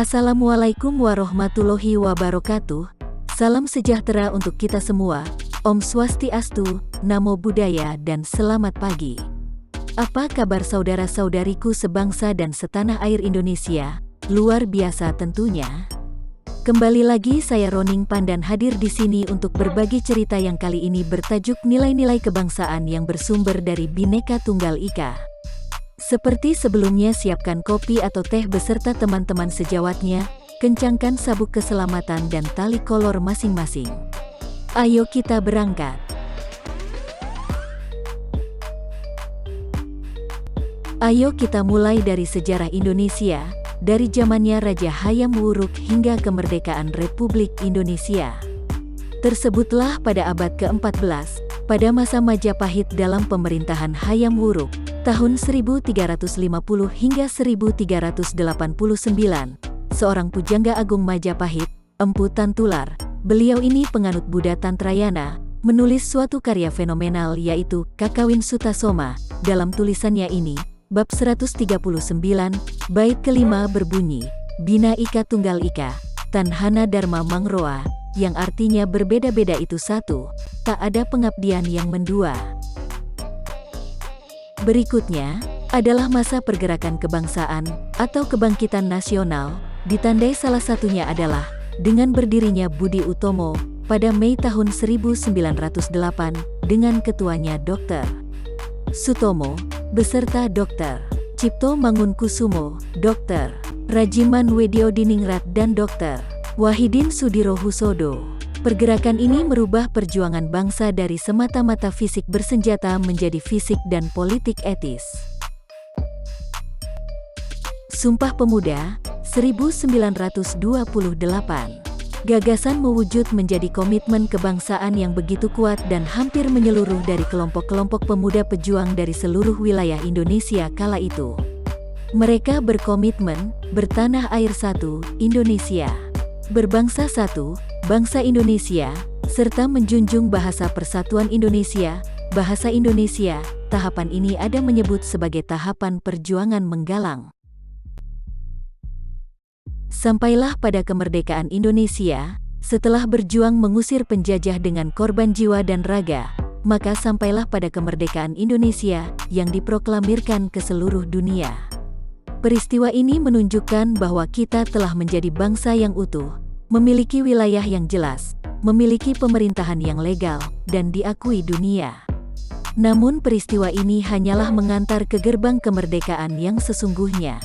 Assalamualaikum warahmatullahi wabarakatuh. Salam sejahtera untuk kita semua. Om Swastiastu, Namo Buddhaya dan selamat pagi. Apa kabar saudara-saudariku sebangsa dan setanah air Indonesia? Luar biasa tentunya. Kembali lagi saya Roning Pandan hadir di sini untuk berbagi cerita yang kali ini bertajuk nilai-nilai kebangsaan yang bersumber dari Bhinneka Tunggal Ika. Seperti sebelumnya, siapkan kopi atau teh beserta teman-teman sejawatnya, kencangkan sabuk keselamatan dan tali kolor masing-masing. Ayo kita berangkat. Ayo kita mulai dari sejarah Indonesia, dari zamannya Raja Hayam Wuruk hingga kemerdekaan Republik Indonesia. Tersebutlah pada abad ke-14, pada masa Majapahit dalam pemerintahan Hayam Wuruk, tahun 1350 hingga 1389, seorang pujangga agung Majapahit, Empu Tantular, beliau ini penganut Buddha Tantrayana, menulis suatu karya fenomenal yaitu Kakawin Sutasoma. Dalam tulisannya ini, bab 139, bait kelima berbunyi, Bina Ika Tunggal Ika, Tanhana Dharma Mangroa, yang artinya berbeda-beda itu satu, tak ada pengabdian yang mendua. Berikutnya, adalah masa pergerakan kebangsaan, atau kebangkitan nasional, ditandai salah satunya adalah, dengan berdirinya Budi Utomo, pada Mei tahun 1908, dengan ketuanya Dr. Sutomo, beserta Dr. Cipto Mangunkusumo, Dr. Rajiman Weddiodiningrat dan Dr. Wahidin Sudirohusodo. Pergerakan ini merubah perjuangan bangsa dari semata-mata fisik bersenjata menjadi fisik dan politik etis. Sumpah Pemuda, 1928. Gagasan mewujud menjadi komitmen kebangsaan yang begitu kuat dan hampir menyeluruh dari kelompok-kelompok pemuda pejuang dari seluruh wilayah Indonesia kala itu. Mereka berkomitmen, bertanah air satu, Indonesia. Berbangsa satu, bangsa Indonesia, serta menjunjung bahasa persatuan Indonesia, bahasa Indonesia. Tahapan ini ada menyebut sebagai tahapan perjuangan menggalang. Sampailah pada kemerdekaan Indonesia, setelah berjuang mengusir penjajah dengan korban jiwa dan raga, maka sampailah pada kemerdekaan Indonesia yang diproklamirkan ke seluruh dunia. Peristiwa ini menunjukkan bahwa kita telah menjadi bangsa yang utuh, memiliki wilayah yang jelas, memiliki pemerintahan yang legal, dan diakui dunia. Namun peristiwa ini hanyalah mengantar ke gerbang kemerdekaan yang sesungguhnya.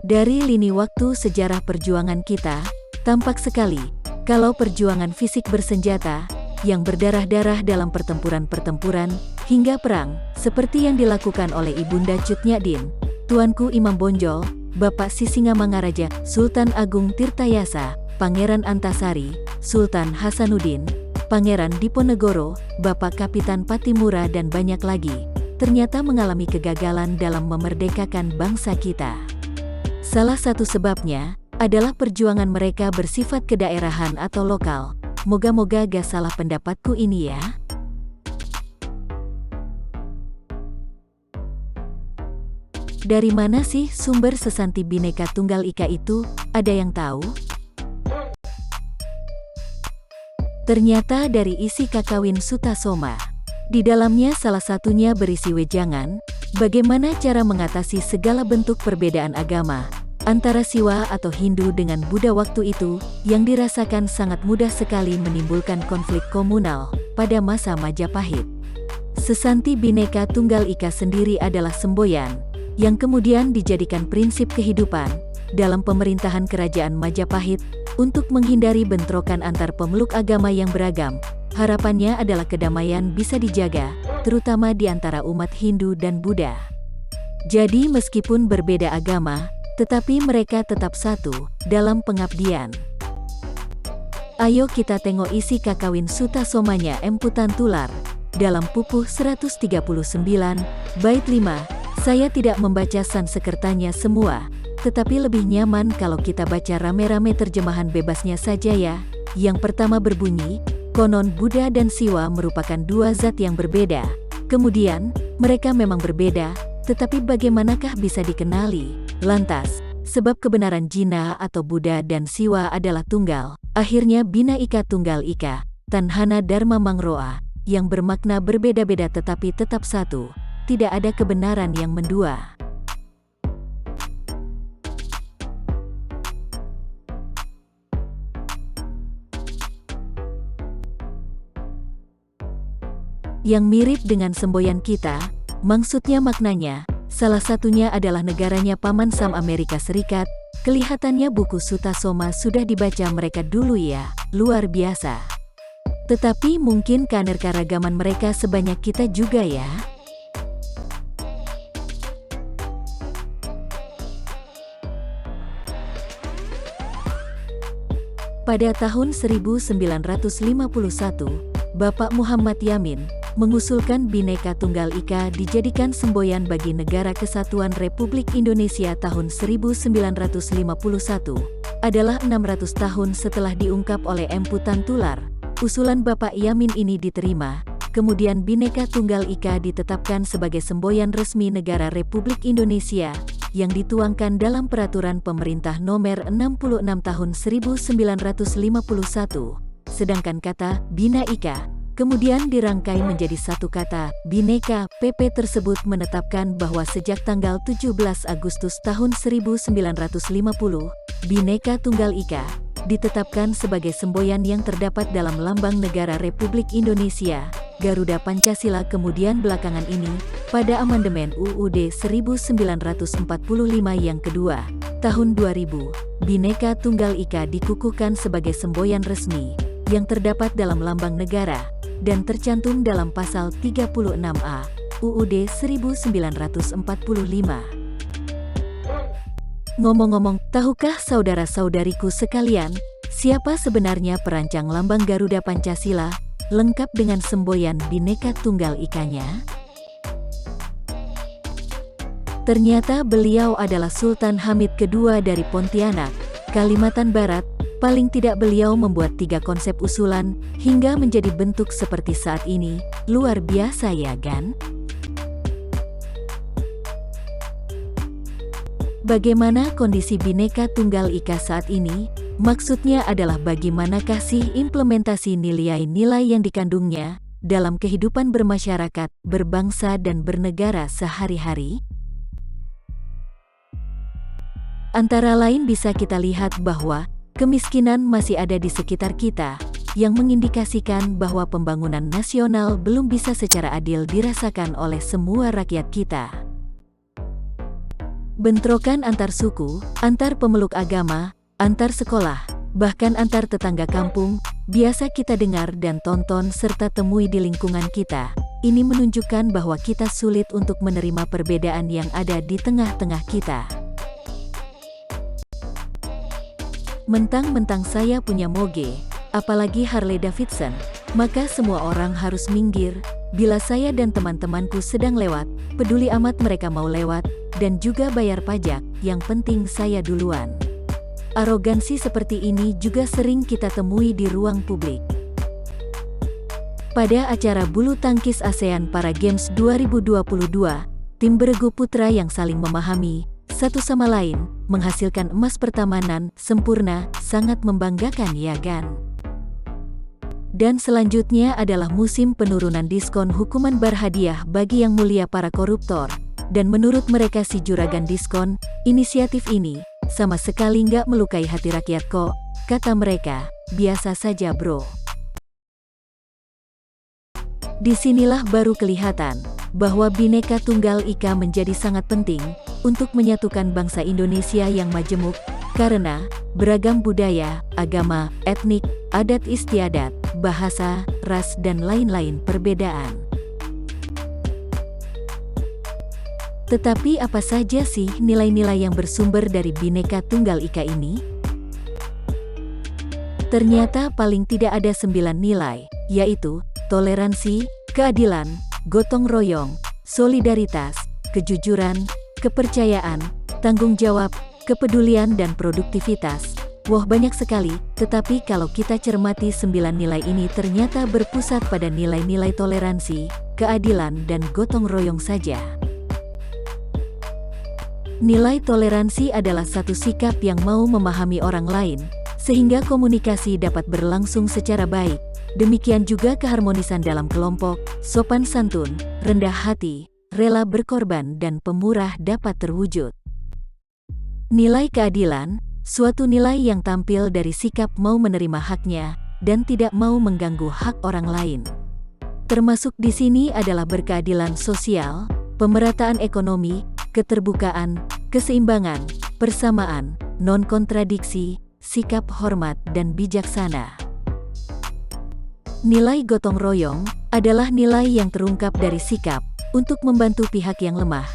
Dari lini waktu sejarah perjuangan kita, tampak sekali, kalau perjuangan fisik bersenjata, yang berdarah-darah dalam pertempuran-pertempuran, hingga perang, seperti yang dilakukan oleh Ibunda Cut Nyak-din, Tuanku Imam Bonjol, Bapak Sisingamangaraja, Sultan Agung Tirtayasa, Pangeran Antasari, Sultan Hasanuddin, Pangeran Diponegoro, Bapak Kapitan Patimura dan banyak lagi, ternyata mengalami kegagalan dalam memerdekakan bangsa kita. Salah satu sebabnya, adalah perjuangan mereka bersifat kedaerahan atau lokal. Moga-moga gak salah pendapatku ini ya. Dari mana sih sumber sesanti Bhinneka Tunggal Ika itu? Ada yang tahu? Ternyata dari isi Kakawin Sutasoma. Di dalamnya salah satunya berisi wejangan, bagaimana cara mengatasi segala bentuk perbedaan agama antara Siwa atau Hindu dengan Buddha waktu itu, yang dirasakan sangat mudah sekali menimbulkan konflik komunal pada masa Majapahit. Sesanti Bhinneka Tunggal Ika sendiri adalah semboyan, yang kemudian dijadikan prinsip kehidupan dalam pemerintahan kerajaan Majapahit untuk menghindari bentrokan antar pemeluk agama yang beragam. Harapannya adalah kedamaian bisa dijaga, terutama di antara umat Hindu dan Buddha. Jadi meskipun berbeda agama, tetapi mereka tetap satu dalam pengabdian. Ayo kita tengok isi Kakawin Sutasomanya Empu Tantular. Dalam pupuh 139, bait 5, saya tidak membaca Sanskertanya semua, tetapi lebih nyaman kalau kita baca rame-rame terjemahan bebasnya saja ya. Yang pertama berbunyi, konon Buddha dan Siwa merupakan dua zat yang berbeda. Kemudian, mereka memang berbeda, tetapi bagaimanakah bisa dikenali? Lantas, Sebab kebenaran Jina atau Buddha dan Siwa adalah tunggal. Akhirnya Bina Ika Tunggal Ika, Tanhana Dharma Mangroa, yang bermakna berbeda-beda tetapi tetap satu. Tidak ada kebenaran yang mendua. Yang mirip dengan semboyan kita, maksudnya maknanya, salah satunya adalah negaranya Paman Sam Amerika Serikat. Kelihatannya buku Sutta Soma sudah dibaca mereka dulu ya, luar biasa. Tetapi mungkin keanekaragaman mereka sebanyak kita juga ya. Pada tahun 1951, Bapak Muhammad Yamin mengusulkan Bhinneka Tunggal Ika dijadikan semboyan bagi Negara Kesatuan Republik Indonesia tahun 1951, adalah 600 tahun setelah diungkap oleh Empu Tantular. Usulan Bapak Yamin ini diterima, kemudian Bhinneka Tunggal Ika ditetapkan sebagai semboyan resmi Negara Republik Indonesia, yang dituangkan dalam Peraturan Pemerintah Nomor 66 Tahun 1951, sedangkan kata Bina Ika kemudian dirangkai menjadi satu kata, Bhinneka. PP tersebut menetapkan bahwa sejak tanggal 17 Agustus tahun 1950, Bhinneka Tunggal Ika ditetapkan sebagai semboyan yang terdapat dalam Lambang Negara Republik Indonesia, Garuda Pancasila. Kemudian belakangan ini, pada amandemen UUD 1945 yang kedua, tahun 2000, Bhinneka Tunggal Ika dikukuhkan sebagai semboyan resmi, yang terdapat dalam Lambang Negara, dan tercantum dalam pasal 36A UUD 1945. Ngomong-ngomong, tahukah saudara-saudariku sekalian, siapa sebenarnya perancang lambang Garuda Pancasila, lengkap dengan semboyan Bhinneka Tunggal Ikanya? Ternyata beliau adalah Sultan Hamid II dari Pontianak, Kalimantan Barat. Paling tidak beliau membuat 3 konsep usulan, hingga menjadi bentuk seperti saat ini. Luar biasa ya kan? Bagaimana kondisi Bhinneka Tunggal Ika saat ini? Maksudnya adalah bagaimanakah sih implementasi nilai-nilai yang dikandungnya dalam kehidupan bermasyarakat, berbangsa dan bernegara sehari-hari? Antara lain bisa kita lihat bahwa kemiskinan masih ada di sekitar kita, yang mengindikasikan bahwa pembangunan nasional belum bisa secara adil dirasakan oleh semua rakyat kita. Bentrokan antar suku, antar pemeluk agama, antar sekolah, bahkan antar tetangga kampung, biasa kita dengar dan tonton serta temui di lingkungan kita. Ini menunjukkan bahwa kita sulit untuk menerima perbedaan yang ada di tengah-tengah kita. Mentang-mentang saya punya moge, apalagi Harley Davidson, maka semua orang harus minggir. Bila saya dan teman-temanku sedang lewat, peduli amat mereka mau lewat, dan juga bayar pajak, yang penting saya duluan. Arogansi seperti ini juga sering kita temui di ruang publik. Pada acara bulu tangkis ASEAN Para Games 2022, tim beregu putra yang saling memahami satu sama lain, menghasilkan emas pertamanan sempurna, sangat membanggakan ya kan? Dan selanjutnya adalah musim penurunan diskon hukuman berhadiah bagi yang mulia para koruptor. Dan menurut mereka si juragan diskon, inisiatif ini sama sekali nggak melukai hati rakyat kok, kata mereka, biasa saja bro. Disinilah baru kelihatan bahwa Bhinneka Tunggal Ika menjadi sangat penting untuk menyatukan bangsa Indonesia yang majemuk, karena beragam budaya, agama, etnik, adat istiadat, bahasa, ras dan lain-lain perbedaan. Tetapi apa saja sih nilai-nilai yang bersumber dari Bhinneka Tunggal Ika ini? Ternyata paling tidak ada 9 nilai, yaitu toleransi, keadilan, gotong royong, solidaritas, kejujuran, kepercayaan, tanggung jawab, kepedulian dan produktivitas. Wah banyak sekali, tetapi kalau kita cermati 9 nilai ini ternyata berpusat pada nilai-nilai toleransi, keadilan dan gotong royong saja. Nilai toleransi adalah satu sikap yang mau memahami orang lain, sehingga komunikasi dapat berlangsung secara baik. Demikian juga keharmonisan dalam kelompok, sopan santun, rendah hati, rela berkorban dan pemurah dapat terwujud. Nilai keadilan, suatu nilai yang tampil dari sikap mau menerima haknya dan tidak mau mengganggu hak orang lain. Termasuk di sini adalah berkeadilan sosial, pemerataan ekonomi, keterbukaan, keseimbangan, persamaan, non-kontradiksi, sikap hormat dan bijaksana. Nilai gotong royong adalah nilai yang terungkap dari sikap untuk membantu pihak yang lemah,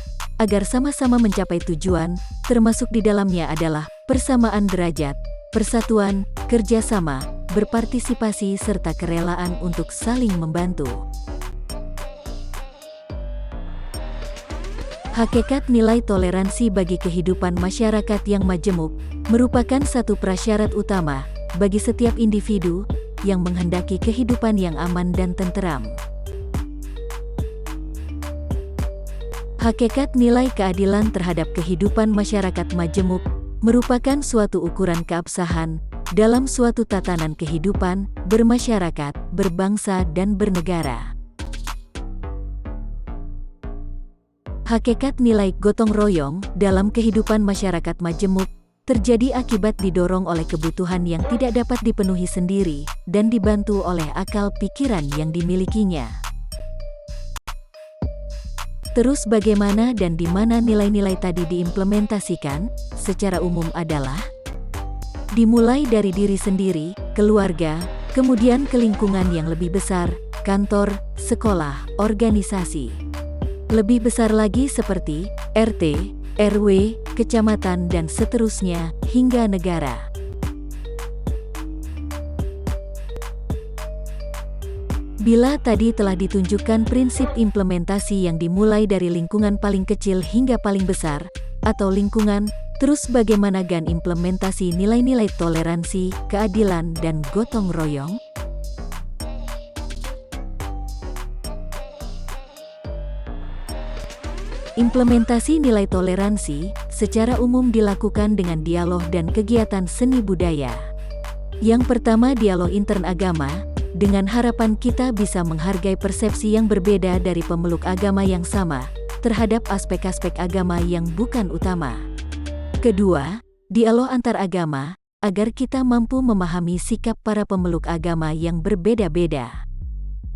agar sama-sama mencapai tujuan, termasuk di dalamnya adalah persamaan derajat, persatuan, kerjasama, berpartisipasi serta kerelaan untuk saling membantu. Hakikat nilai toleransi bagi kehidupan masyarakat yang majemuk merupakan satu prasyarat utama bagi setiap individu yang menghendaki kehidupan yang aman dan tenteram. Hakikat nilai keadilan terhadap kehidupan masyarakat majemuk merupakan suatu ukuran keabsahan dalam suatu tatanan kehidupan, bermasyarakat, berbangsa dan bernegara. Hakikat nilai gotong royong dalam kehidupan masyarakat majemuk terjadi akibat didorong oleh kebutuhan yang tidak dapat dipenuhi sendiri dan dibantu oleh akal pikiran yang dimilikinya. Terus bagaimana dan di mana nilai-nilai tadi diimplementasikan? Secara umum adalah dimulai dari diri sendiri, keluarga, kemudian ke lingkungan yang lebih besar, kantor, sekolah, organisasi. Lebih besar lagi seperti RT, RW, kecamatan dan seterusnya, hingga negara. Bila tadi telah ditunjukkan prinsip implementasi yang dimulai dari lingkungan paling kecil hingga paling besar, atau lingkungan, terus bagaimana gan implementasi nilai-nilai toleransi, keadilan dan gotong royong? Implementasi nilai toleransi secara umum dilakukan dengan dialog dan kegiatan seni budaya. Yang pertama, dialog intern agama, dengan harapan kita bisa menghargai persepsi yang berbeda dari pemeluk agama yang sama terhadap aspek-aspek agama yang bukan utama. Kedua, dialog antar agama, agar kita mampu memahami sikap para pemeluk agama yang berbeda-beda.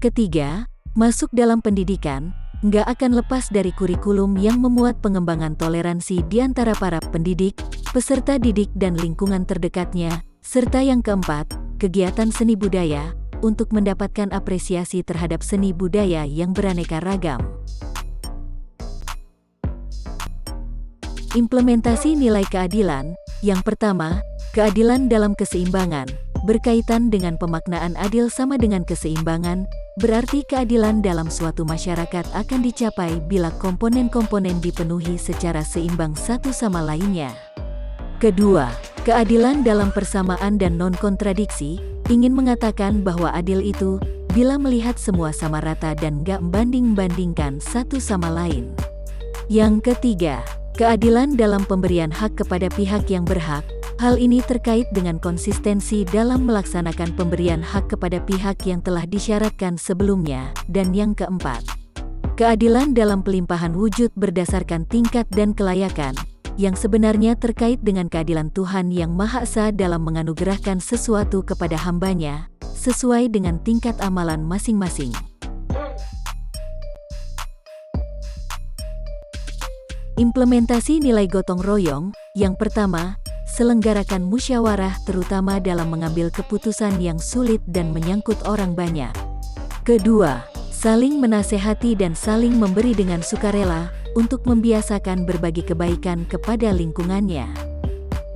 Ketiga, masuk dalam pendidikan, nggak akan lepas dari kurikulum yang memuat pengembangan toleransi di antara para pendidik, peserta didik dan lingkungan terdekatnya, serta yang keempat, kegiatan seni budaya, untuk mendapatkan apresiasi terhadap seni budaya yang beraneka ragam. Implementasi nilai keadilan, yang pertama, keadilan dalam keseimbangan, berkaitan dengan pemaknaan adil sama dengan keseimbangan, berarti keadilan dalam suatu masyarakat akan dicapai bila komponen-komponen dipenuhi secara seimbang satu sama lainnya. Kedua, keadilan dalam persamaan dan non-kontradiksi, ingin mengatakan bahwa adil itu, bila melihat semua sama rata dan gak membanding-bandingkan satu sama lain. Yang ketiga, keadilan dalam pemberian hak kepada pihak yang berhak. Hal ini terkait dengan konsistensi dalam melaksanakan pemberian hak kepada pihak yang telah disyaratkan sebelumnya. Dan yang keempat, keadilan dalam pelimpahan wujud berdasarkan tingkat dan kelayakan, yang sebenarnya terkait dengan keadilan Tuhan yang Maha Esa dalam menganugerahkan sesuatu kepada hambanya, sesuai dengan tingkat amalan masing-masing. Implementasi nilai gotong royong, yang pertama, selenggarakan musyawarah terutama dalam mengambil keputusan yang sulit dan menyangkut orang banyak. Kedua, saling menasehati dan saling memberi dengan sukarela, untuk membiasakan berbagi kebaikan kepada lingkungannya.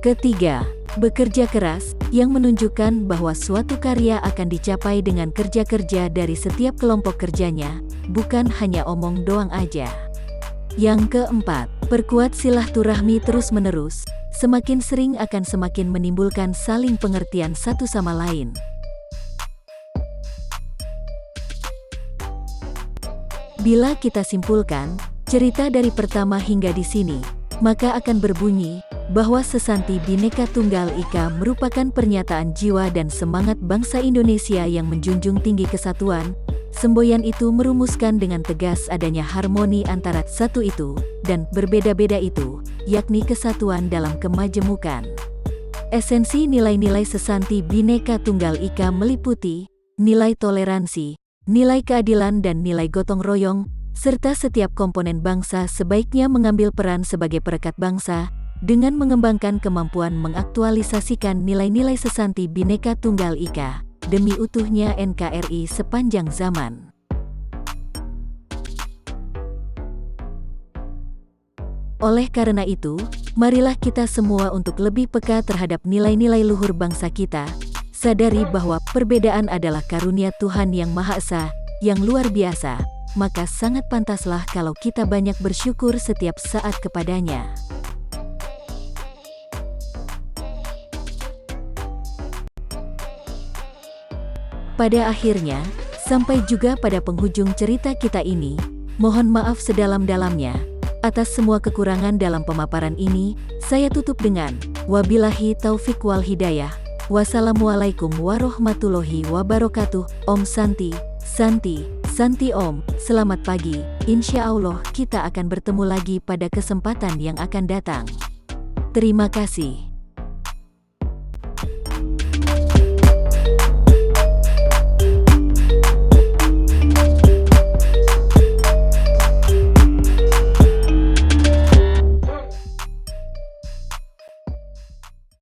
Ketiga, bekerja keras, yang menunjukkan bahwa suatu karya akan dicapai dengan kerja-kerja dari setiap kelompok kerjanya, bukan hanya omong doang aja. Yang keempat, perkuat silaturahmi terus-menerus, semakin sering akan semakin menimbulkan saling pengertian satu sama lain. Bila kita simpulkan, cerita dari pertama hingga di sini, maka akan berbunyi bahwa Sesanti Bhinneka Tunggal Ika merupakan pernyataan jiwa dan semangat bangsa Indonesia yang menjunjung tinggi kesatuan. Semboyan itu merumuskan dengan tegas adanya harmoni antara satu itu dan berbeda-beda itu, yakni kesatuan dalam kemajemukan. Esensi nilai-nilai Sesanti Bhinneka Tunggal Ika meliputi nilai toleransi, nilai keadilan dan nilai gotong royong, serta setiap komponen bangsa sebaiknya mengambil peran sebagai perekat bangsa dengan mengembangkan kemampuan mengaktualisasikan nilai-nilai Sesanti Bhinneka Tunggal Ika demi utuhnya NKRI sepanjang zaman. Oleh karena itu, marilah kita semua untuk lebih peka terhadap nilai-nilai luhur bangsa kita, sadari bahwa perbedaan adalah karunia Tuhan yang Maha Esa, yang luar biasa, maka sangat pantaslah kalau kita banyak bersyukur setiap saat kepadanya. Pada akhirnya, sampai juga pada penghujung cerita kita ini, mohon maaf sedalam-dalamnya atas semua kekurangan dalam pemaparan ini. Saya tutup dengan wabillahi taufik wal hidayah. Wassalamualaikum warahmatullahi wabarakatuh. Om Santi, Santi, Santi Om. Selamat pagi. Insya Allah kita akan bertemu lagi pada kesempatan yang akan datang. Terima kasih.